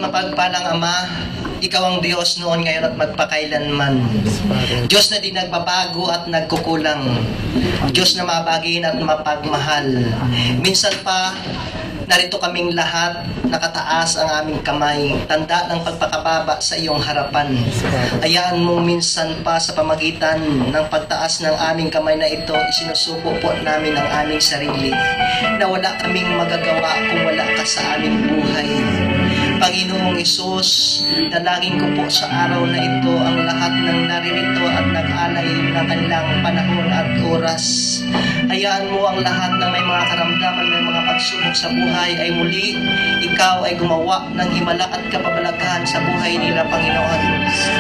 mapagpalang Ama, Ikaw ang Diyos noon, ngayon at magpakailanman. Diyos na di nagbabago at nagkukulang. Diyos na mabagin at mapagmahal. Minsan pa, narito kaming lahat, nakataas ang aming kamay, tanda ng pagpakababa sa iyong harapan. Hayaan mo minsan pa sa pamagitan ng pagtaas ng aming kamay na ito, isinusuko po namin ang aming sarili, na wala kaming magagawa kung wala ka sa aming buhay. Panginoong Isus, dalangin ko po sa araw na ito ang lahat ng naririto at nag-alay ng kanilang panahon at oras. Hayaan mo ang lahat ng may mga karamdaman, may mga pagsubok sa buhay ay muli, Ikaw ay gumawa ng himala at kapabalaghan sa buhay nila, Panginoon.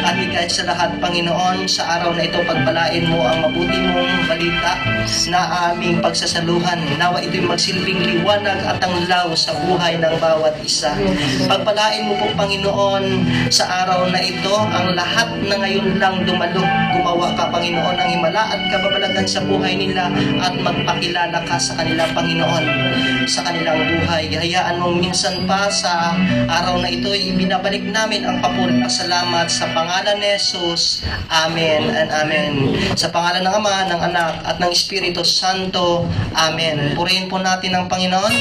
At higit sa lahat, Panginoon, sa araw na ito, pagpalain mo ang mabuti mong balita na aming pagsasaluhan. Nawa ito'y magsilbing liwanag at tanglaw sa buhay ng bawat isa. Pagpalain mo po, Panginoon, sa araw na ito, ang lahat na ngayon lang dumalo, gumawa ka, Panginoon, ng himala at kababalaghan sa buhay nila at magpakilala ka sa kanila, Panginoon, sa kanilang buhay. Hayaan mo minsan pa sa araw na ito, ibinabalik namin ang papuri at salamat sa pangalan ni Jesus. Amen and Amen. Sa pangalan ng Ama, ng Anak, at ng Espiritu Santo. Amen. Purihin po natin ang Panginoon.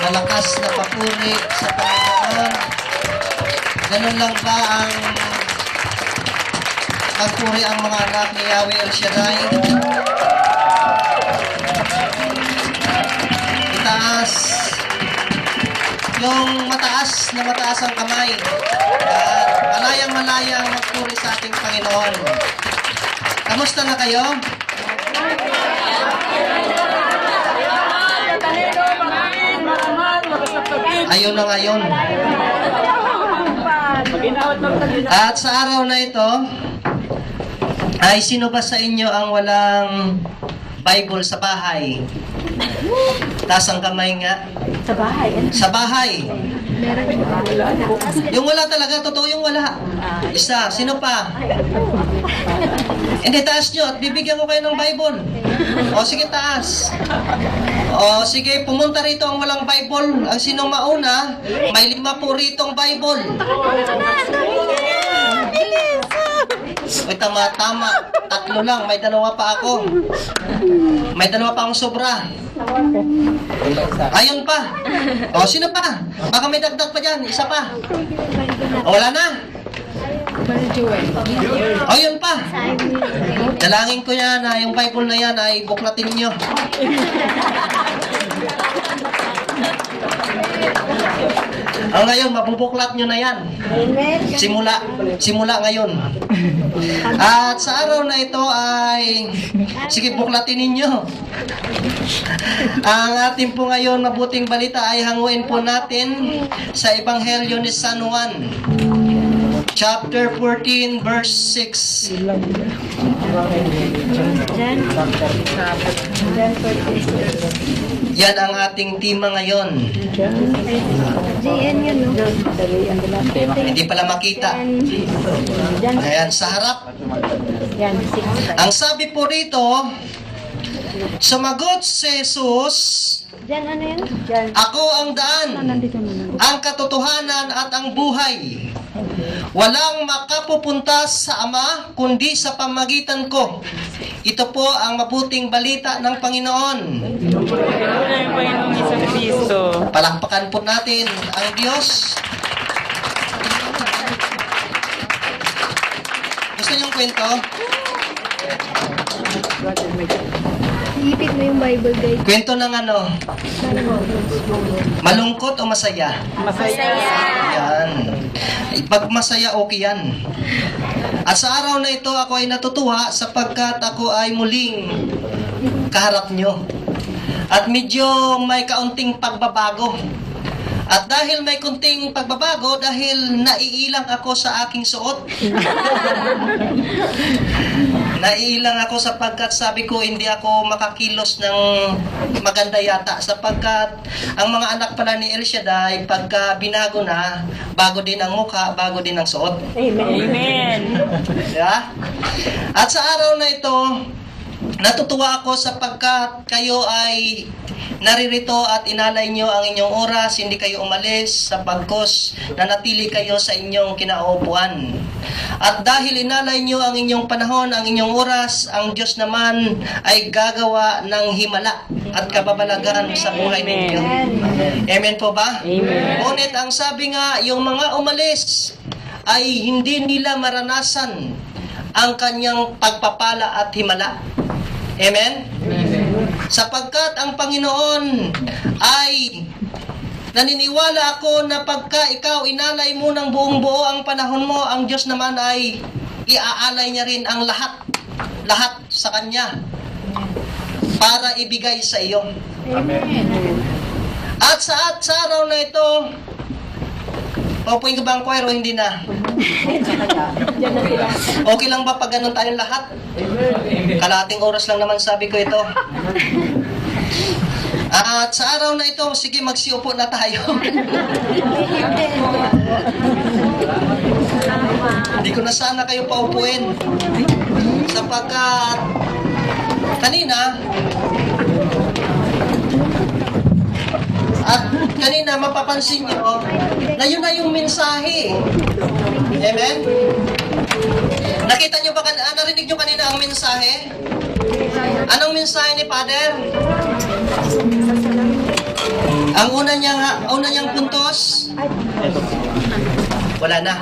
Malakas na papuri sa Panginoon. Ganun lang ba ang pagpuri ang mga anak ni Yahweh El Shaddai? Itaas yung mataas ang kamay. Malayang magpuri sa ating Panginoon. Kamusta na kayo? Ayun na ngayon. At sa araw na ito, ay sino ba sa inyo ang walang Bible sa bahay? Taas ang kamay nga. Sa bahay. Sa bahay. Meron. Yung wala talaga, totoo yung wala. Isa, sino pa? Hindi, taas nyo at bibigyan ko kayo ng Bible. O sige, taas. O sige, pumunta rito ang walang Bible. Ang sinong mauna, may 5 po ritong Bible. Uy, tama. 3 lang, may 2 pa ako. May 2 pa akong sobra. Ayun pa. O, sino pa? Baka may dagdag pa dyan, isa pa. O, wala na. O, yun pa. Dalangin ko yan na yung Bible na yan ay buklatin nyo. O, ngayon, mabubuklat nyo na yan. Simula ngayon. At sa araw na ito ay, sige, buklatin ninyo. Ang ating po ngayon mabuting balita ay hanguin po natin sa Ebanghelyo ni San Juan, chapter 14, verse 6. Yan ang ating tema ngayon. GN yun, no? Hindi pala makita. Ayan, sa harap. Yan, Ang sabi po rito, sumagot si Jesus, Diyan, ano yun? Diyan. ako ang daan, Nandito naman. ang katotohanan at ang buhay. Walang makapupunta sa Ama kundi sa pamagitan ko. Ito po ang mabuting balita ng Panginoon. Palakpakan po natin ang Diyos. Gusto niyong kwento? Iipit mo yung Bible, guys. Kwento ng ano? Malungkot o masaya? Masaya. Yan. Pag masaya, okay yan. At sa araw na ito, ako ay natutuwa sapagkat ako ay muling kaharap nyo. At medyo may kaunting pagbabago. At dahil may kunting pagbabago, dahil naiilang ako sa aking suot. Naiilang ako sapagkat sabi ko hindi ako makakilos ng maganda yata sapagkat ang mga anak pala ni El Shaddai pagka binago na, bago din ang mukha, bago din ang suot. Amen. Yeah? At sa araw na ito, natutuwa ako sapagkat kayo ay naririto at inalay nyo ang inyong oras, hindi kayo umalis sa pagkos, nanatili kayo sa inyong kinaupuan. At dahil inalay nyo ang inyong panahon, ang inyong oras, ang Diyos naman ay gagawa ng himala at kababalagan sa buhay ninyo. Amen po ba? Amen. Ngunit ang sabi nga, yung mga umalis ay hindi nila maranasan ang kanyang pagpapala at himala. Amen? Sapagkat ang Panginoon ay naniniwala ako na pagka ikaw inalay mo ng buong buo ang panahon mo, ang Diyos naman ay iaalay niya rin ang lahat sa Kanya para ibigay sa iyo. At sa araw na ito, paupuin ko ba ang choir o hindi na? Okay lang ba pag ganun tayong lahat? Kalahating oras lang naman sabi ko ito. At sa araw na ito, sige magsiupo na tayo. Hindi ko na sana kayo paupuin. Sapagkat kanina mapapansin nyo na yun na yung mensahe. Amen? Nakita nyo ba, narinig nyo kanina ang mensahe? Anong mensahe ni Father? Ang una niyang puntos? Wala na.